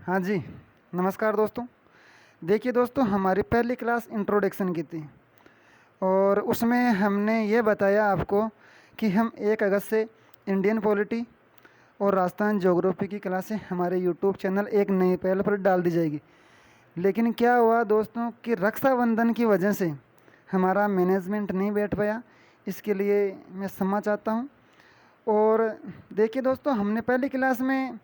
हाँ जी, नमस्कार दोस्तों। देखिए दोस्तों, हमारी पहली क्लास इंट्रोडक्शन की थी और उसमें हमने ये बताया आपको कि हम 1 अगस्त से इंडियन पॉलिटी और राजस्थान ज्योग्राफी की क्लासें हमारे यूट्यूब चैनल एक नई पहल पर डाल दी जाएगी। लेकिन क्या हुआ दोस्तों कि रक्षाबंधन की वजह से हमारा मैनेजमेंट नहीं बैठ पाया। इसके लिए मैं क्षमा चाहता हूँ। और देखिए दोस्तों, हमने पहली क्लास में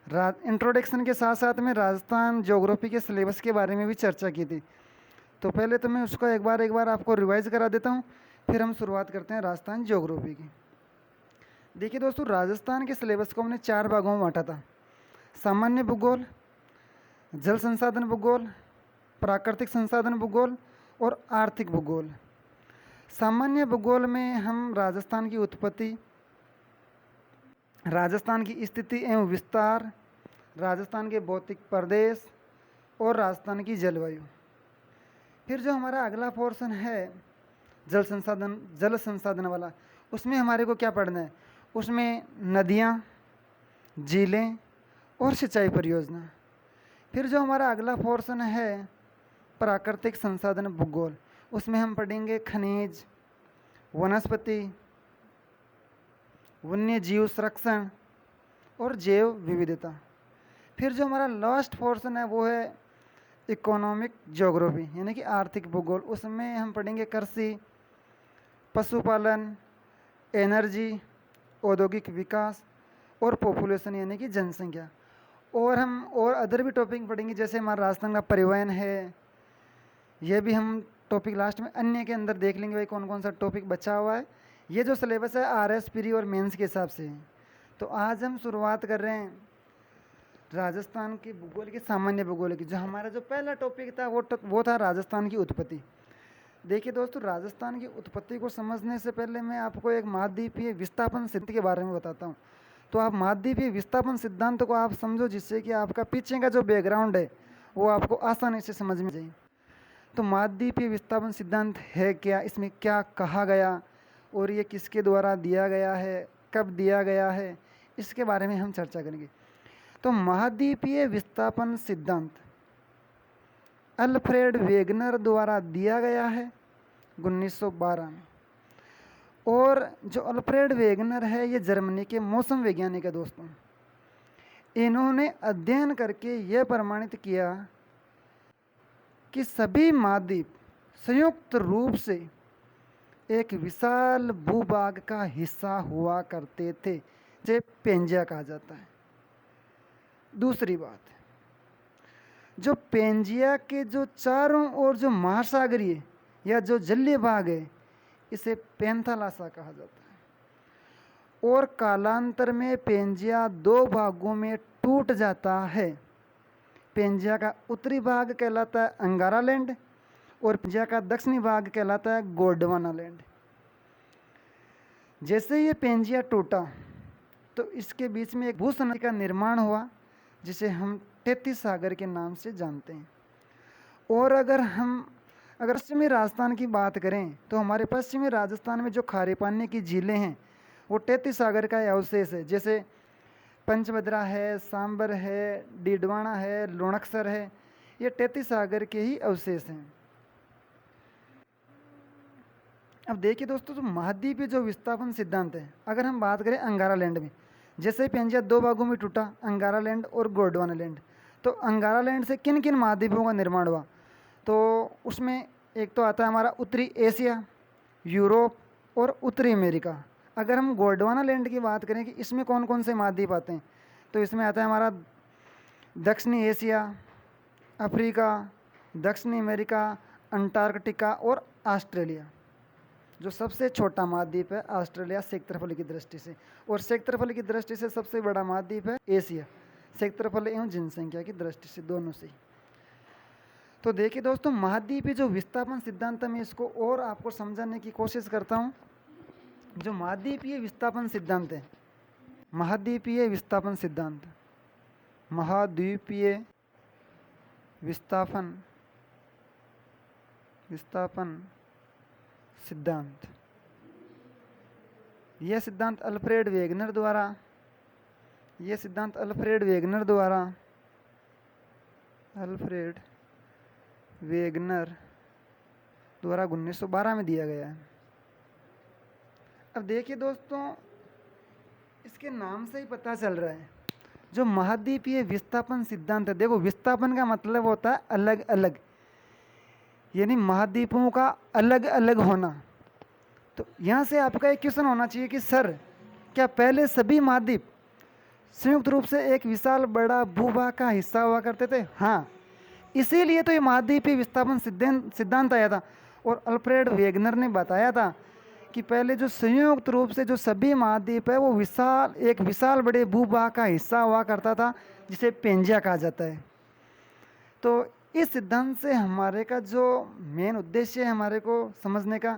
इंट्रोडक्शन के साथ साथ में राजस्थान ज्योग्राफी के सिलेबस के बारे में भी चर्चा की थी। तो पहले तो मैं उसको एक बार आपको रिवाइज करा देता हूँ, फिर हम शुरुआत करते हैं राजस्थान ज्योग्राफी की। देखिए दोस्तों, राजस्थान के सिलेबस को हमने 4 भागों में बांटा था। सामान्य भूगोल, जल संसाधन भूगोल, प्राकृतिक संसाधन भूगोल और आर्थिक भूगोल। सामान्य भूगोल में हम राजस्थान की उत्पत्ति, राजस्थान की स्थिति एवं विस्तार, राजस्थान के भौतिक प्रदेश और राजस्थान की जलवायु। फिर जो हमारा अगला पोर्शन है जल संसाधन वाला, उसमें हमारे को क्या पढ़ना है? उसमें नदियाँ, झीलें और सिंचाई परियोजना। फिर जो हमारा अगला पोर्शन है प्राकृतिक संसाधन भूगोल, उसमें हम पढ़ेंगे खनिज, वनस्पति, वन्य जीव संरक्षण और जैव विविधता। फिर जो हमारा लास्ट पोर्शन है वो है इकोनॉमिक ज्योग्राफी यानी कि आर्थिक भूगोल। उसमें हम पढ़ेंगे कृषि, पशुपालन, एनर्जी, औद्योगिक विकास और पॉपुलेशन यानी कि जनसंख्या। और हम और अदर भी टॉपिक पढ़ेंगे, जैसे हमारा राजस्थान का परिवहन है। ये भी हम टॉपिक लास्ट में अन्य के अंदर देख लेंगे भाई कौन कौन सा टॉपिक बचा हुआ है। ये जो सिलेबस है RS प्री और मेंस के हिसाब से है। तो आज हम शुरुआत कर रहे हैं राजस्थान की भूगोल की, सामान्य भूगोल की। जो हमारा जो पहला टॉपिक था वो था राजस्थान की उत्पत्ति। देखिए दोस्तों, राजस्थान की उत्पत्ति को समझने से पहले मैं आपको एक महाद्वीपीय विस्थापन सिद्धांत के बारे में बताता हूँ। तो आप महाद्वीपीय विस्थापन सिद्धांत को आप समझो, जिससे कि आपका पीछे का जो बैकग्राउंड है वो आपको आसानी से समझ में जाए। तो महाद्वीपीय विस्थापन सिद्धांत है क्या, इसमें क्या कहा गया और ये किसके द्वारा दिया गया है, कब दिया गया है, इसके बारे में हम चर्चा करेंगे। तो महाद्वीपीय विस्थापन सिद्धांत अल्फ्रेड वेगनर द्वारा दिया गया है 1912 में। और जो अल्फ्रेड वेगनर है ये जर्मनी के मौसम वैज्ञानिक है दोस्तों। इन्होंने अध्ययन करके यह प्रमाणित किया कि सभी महाद्वीप संयुक्त रूप से एक विशाल भूभाग का हिस्सा हुआ करते थे, जिसे पेंजिया कहा जाता है। दूसरी बात, जो पेंजिया के जो चारों ओर जो महासागरीय या जो जलीय भाग है, इसे पेंथालासा कहा जाता है। और कालांतर में पेंजिया 2 भागों में टूट जाता है। पेंजिया का उत्तरी भाग कहलाता है अंगारा लैंड और पेंजिया का दक्षिणी भाग कहलाता है गोंडवाना लैंड। जैसे ये पेंजिया टूटा तो इसके बीच में एक भूसंधि का निर्माण हुआ, जिसे हम 33 सागर के नाम से जानते हैं। और अगर पश्चिमी राजस्थान की बात करें तो हमारे पश्चिमी राजस्थान में जो खारे पानी की झीलें हैं वो 33 सागर का अवशेष है। जैसे पंचभद्रा है, सांबर है, डीडवाना है, लुणकसर है, ये 33 सागर के ही अवशेष हैं। अब देखिए दोस्तों, तो महाद्वीपीय जो विस्थापन सिद्धांत है, अगर हम बात करें अंगारा लैंड में, जैसे ही पेंजिया 2 भागों में टूटा, अंगारा लैंड और गोंडवाना लैंड। तो अंगारा लैंड से किन किन महाद्वीपों का निर्माण हुआ? तो उसमें एक तो आता है हमारा उत्तरी एशिया, यूरोप और उत्तरी अमेरिका। अगर हम गोंडवाना लैंड की बात करें कि इसमें कौन कौन से महाद्वीप आते हैं, तो इसमें आता है हमारा दक्षिणी एशिया, अफ्रीका, दक्षिणी अमेरिका, अंटार्कटिका और ऑस्ट्रेलिया। जो सबसे छोटा महाद्वीप है ऑस्ट्रेलिया क्षेत्रफल की दृष्टि से, और क्षेत्रफल की दृष्टि से सबसे बड़ा महाद्वीप है एशिया, क्षेत्रफल एवं जनसंख्या की दृष्टि से, दोनों से। तो देखिए दोस्तों, महाद्वीपीय जो विस्थापन सिद्धांत है, मैं इसको और आपको समझाने की कोशिश करता हूँ। जो महाद्वीपीय विस्थापन सिद्धांत है, महाद्वीपीय विस्थापन सिद्धांत, महाद्वीपीय विस्थापन विस्थापन सिद्धांत, यह सिद्धांत अल्फ्रेड वेगनर द्वारा अल्फ्रेड वेगनर द्वारा 1912 में दिया गया है। अब देखिए दोस्तों, इसके नाम से ही पता चल रहा है जो महाद्वीपीय विस्थापन सिद्धांत है। देखो, विस्थापन का मतलब होता है अलग अलग, यानी महाद्वीपों का अलग अलग होना। तो यहाँ से आपका एक क्वेश्चन होना चाहिए कि सर, क्या पहले सभी महाद्वीप संयुक्त रूप से एक विशाल बड़ा भूभाग का हिस्सा हुआ करते थे? हाँ, इसीलिए तो ये महाद्वीपीय विस्थापन सिद्धांत आया था। और अल्फ्रेड वेगनर ने बताया था कि पहले जो संयुक्त रूप से जो सभी महाद्वीप है वो एक विशाल बड़े भूभाग का हिस्सा हुआ करता था, जिसे पेंजिया कहा जाता है। तो इस सिद्धांत से हमारे का जो मेन उद्देश्य है हमारे को समझने का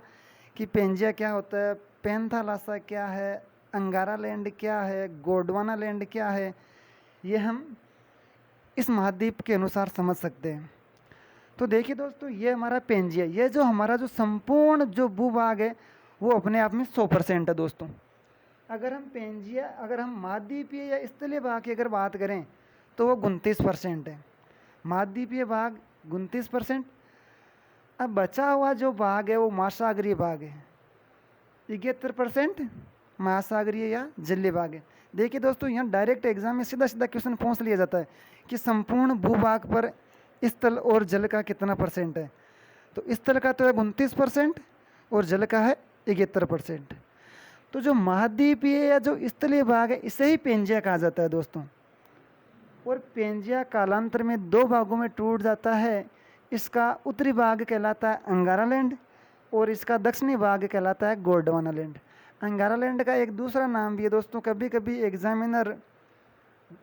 कि पेंजिया क्या होता है, पैंथालासा क्या है, अंगारा लैंड क्या है, गोंडवाना लैंड क्या है, ये हम इस महाद्वीप के अनुसार समझ सकते हैं। तो देखिए दोस्तों, ये हमारा पेंजिया, ये जो हमारा जो संपूर्ण जो भूभाग है वो अपने आप में 100% है दोस्तों। अगर हम महाद्वीपीय या स्थलीय भाग की अगर बात करें तो वो 29% है। महाद्वीपीय भाग 29%। अब बचा हुआ जो भाग है वो महासागरीय भाग है, 71% महासागरीय या जलीय भाग है। देखिए दोस्तों, यहाँ डायरेक्ट एग्जाम में सीधा सीधा क्वेश्चन पूछ लिया जाता है कि संपूर्ण भूभाग पर स्थल और जल का कितना परसेंट है। तो स्थल का तो है 29% और जल का है 71%। तो जो महाद्वीपीय या जो स्थलीय भाग है इसे ही पेंजिया कहा जाता है दोस्तों। और पेंजिया कालांतर में 2 भागों में टूट जाता है। इसका उत्तरी भाग कहलाता है अंगारा लैंड और इसका दक्षिणी भाग कहलाता है गोंडवाना लैंड। अंगारा लैंड का एक दूसरा नाम भी है दोस्तों, कभी कभी एग्जामिनर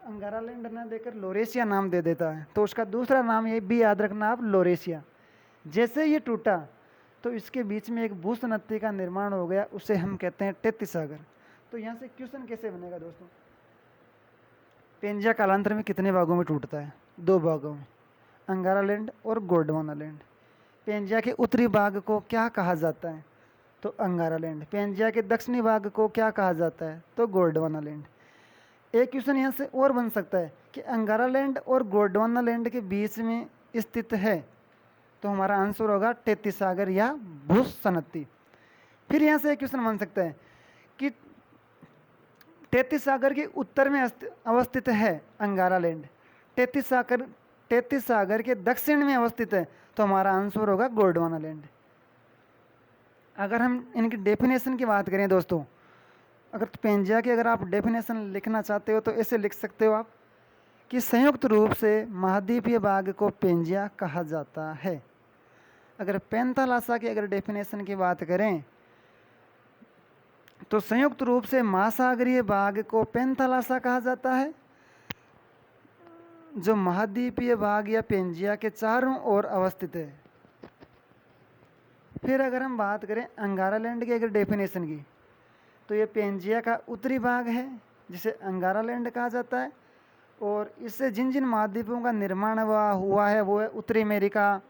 अंगारा लैंड ना देकर लोरेशिया नाम दे देता है, तो उसका दूसरा नाम ये भी याद रखना आप, लोरेशिया। जैसे ये टूटा तो इसके बीच में एक भूसनत्ती का निर्माण हो गया, उसे हम कहते हैं टेत्ती सागर। तो यहाँ से क्वेश्चन कैसे बनेगा दोस्तों, पेंजिया कालांतर में कितने भागों में टूटता है? 2 भागों में, अंगारा लैंड और गोंडवाना लैंड। पेंजिया के उत्तरी भाग को क्या कहा जाता है? तो अंगारा लैंड। पेंजिया के दक्षिणी भाग को क्या कहा जाता है? तो गोंडवाना लैंड। एक क्वेश्चन यहाँ से और बन सकता है कि अंगारा लैंड और गोंडवाना लैंड के बीच में स्थित है, तो हमारा आंसर होगा टेत्ती सागर या भूसनत्ती। फिर यहाँ से एक क्वेश्चन बन सकता है कि टेत्ती सागर के उत्तर में अवस्थित है अंगारा लैंड, टेत्ती सागर के दक्षिण में अवस्थित है, तो हमारा आंसर होगा गोंडवाना लैंड। अगर हम इनकी डेफिनेशन की बात करें दोस्तों, अगर पेंजिया की अगर आप डेफिनेशन लिखना चाहते हो तो ऐसे लिख सकते हो आप कि संयुक्त रूप से महाद्वीपीय भाग को पेंजिया कहा जाता है। अगर पैंथालासा की अगर डेफिनेशन की बात करें तो संयुक्त रूप से महासागरीय भाग को पैंथालासा कहा जाता है, जो महाद्वीपीय भाग या पेंजिया के चारों ओर अवस्थित है। फिर अगर हम बात करें अंगारा लैंड की अगर डेफिनेशन की, तो ये पेंजिया का उत्तरी भाग है जिसे अंगारा लैंड कहा जाता है, और इससे जिन जिन महाद्वीपों का निर्माण हुआ है वो है उत्तरी अमेरिका,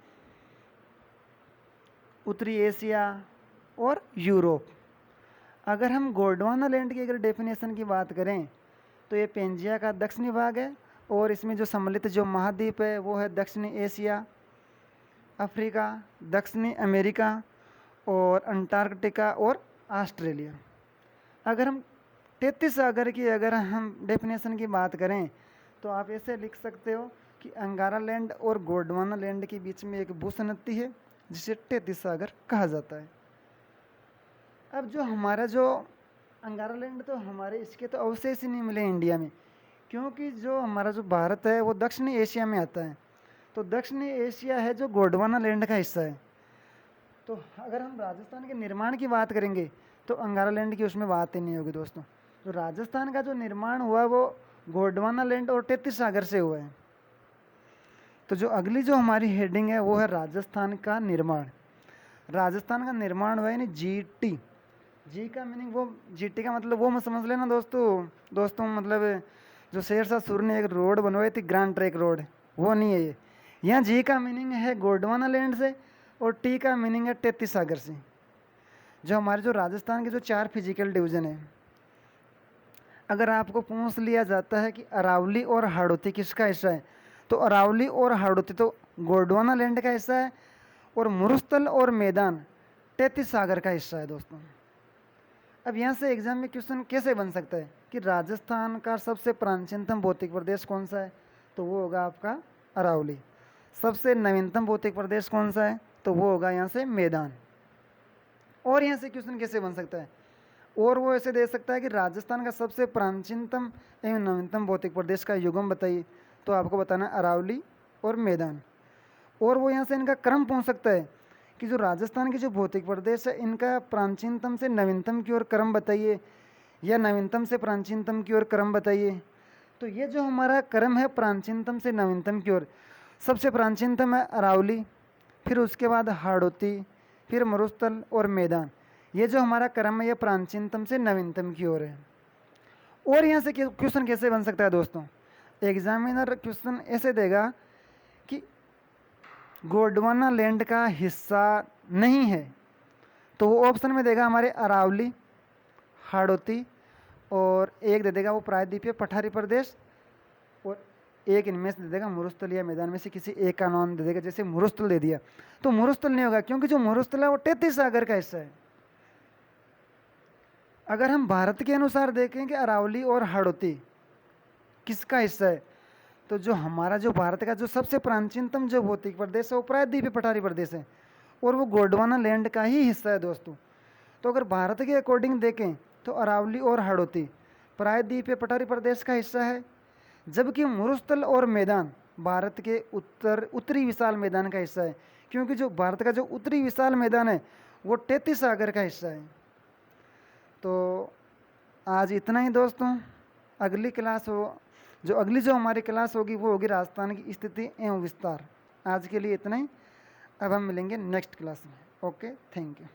उत्तरी एशिया और यूरोप। अगर हम गोंडवाना लैंड की अगर डेफिनेशन की बात करें तो ये पेंजिया का दक्षिणी भाग है, और इसमें जो सम्मिलित जो महाद्वीप है वो है दक्षिणी एशिया, अफ्रीका, दक्षिणी अमेरिका और अंटार्कटिका और ऑस्ट्रेलिया। अगर हम टेत्ती सागर की अगर हम डेफिनेशन की बात करें तो आप ऐसे लिख सकते हो कि अंगारा लैंड और गोंडवाना लैंड के बीच में एक भूसनत्ती है जिसे टेत्ती सागर कहा जाता है। अब जो हमारा जो अंगारा लैंड, तो हमारे इसके तो अवशेष ही नहीं मिले इंडिया में, क्योंकि जो हमारा जो भारत है वो दक्षिणी एशिया में आता है। तो दक्षिणी एशिया है जो गोंडवाना लैंड का हिस्सा है। तो अगर हम राजस्थान के निर्माण की बात करेंगे तो अंगारा लैंड की उसमें बात ही नहीं होगी दोस्तों। तो राजस्थान का जो निर्माण हुआ वो गोंडवाना लैंड और टेत्ती सागर से हुआ है। तो जो अगली जो हमारी हेडिंग है वो है राजस्थान का निर्माण। राजस्थान का निर्माण हुआ है यानी जीटी। जी का मीनिंग वो, जीटी का मतलब वो मत समझ लेना दोस्तों मतलब जो शेरशाह सूरी ने एक रोड बनवाई थी, ग्रैंड ट्रैक रोड, वो नहीं है ये। यहाँ जी का मीनिंग है गोंडवाना लैंड से और टी का मीनिंग है टेत्ती सागर से। जो हमारे जो राजस्थान के जो 4 फिजिकल डिवीज़न है, अगर आपको पूछ लिया जाता है कि अरावली और हाड़ौती किसका हिस्सा है, तो अरावली और हाड़ौती तो गोंडवाना लैंड का हिस्सा है, और मुरुस्थल और मैदान तैतीस सागर का हिस्सा है दोस्तों। अब यहाँ से एग्जाम में क्वेश्चन कैसे बन सकता है कि राजस्थान का सबसे प्राचीनतम भौतिक प्रदेश कौन सा है, तो वो होगा आपका अरावली। सबसे नवीनतम भौतिक प्रदेश कौन सा है, तो वो होगा यहाँ से मैदान। और यहाँ से क्वेश्चन कैसे बन सकता है, और वो ऐसे दे सकता है कि राजस्थान का सबसे प्राचीनतम एवं नवीनतम भौतिक प्रदेश का युगम बताइए, तो आपको बताना है अरावली और मैदान। और वो यहाँ से इनका क्रम पूछ सकता है कि जो राजस्थान के जो भौतिक प्रदेश है इनका प्राचीनतम से नवीनतम की ओर क्रम बताइए, या नवीनतम से प्राचीनतम की ओर क्रम बताइए। तो ये जो हमारा क्रम है प्राचीनतम से नवीनतम की ओर, सबसे प्राचीनतम है अरावली, फिर उसके बाद हाड़ौती, फिर मरुस्थल और मैदान। ये जो हमारा क्रम है ये प्राचीनतम से नवीनतम की ओर है। और यहाँ से क्वेश्चन कैसे बन सकता है दोस्तों, एग्जामिनर क्वेश्चन ऐसे देगा कि गोंडवाना लैंड का हिस्सा नहीं है, तो वो ऑप्शन में देगा हमारे अरावली, हाड़ौती, और एक दे देगा वो प्रायद्वीपीय पठारी प्रदेश, और एक इनमें से दे देगा मुरुस्थल या मैदान में से किसी एक का नाम दे देगा। जैसे मुरुस्थल दे दिया तो मुरुस्थल नहीं होगा, क्योंकि जो मुरुस्थल है वो 33 सागर का हिस्सा है। अगर हम भारत के अनुसार देखें कि अरावली और हाड़ौती किसका हिस्सा है, तो जो हमारा जो भारत का जो सबसे प्राचीनतम जो भौतिक प्रदेश है वो प्रायद्वीपीय पठारी प्रदेश है, और वो गोंडवाना लैंड का ही हिस्सा है दोस्तों। तो अगर भारत के अकॉर्डिंग देखें तो अरावली और हाड़ौती प्रायद्वीपीय पठारी प्रदेश का हिस्सा है, जबकि मुरुस्थल और मैदान भारत के उत्तरी विशाल मैदान का हिस्सा है, क्योंकि जो भारत का जो उत्तरी विशाल मैदान है वो 33 सागर का हिस्सा है। तो आज इतना ही दोस्तों। अगली क्लास अगली जो हमारी क्लास होगी वो होगी राजस्थान की स्थिति एवं विस्तार। आज के लिए इतना ही, अब हम मिलेंगे नेक्स्ट क्लास में। Okay, thank you.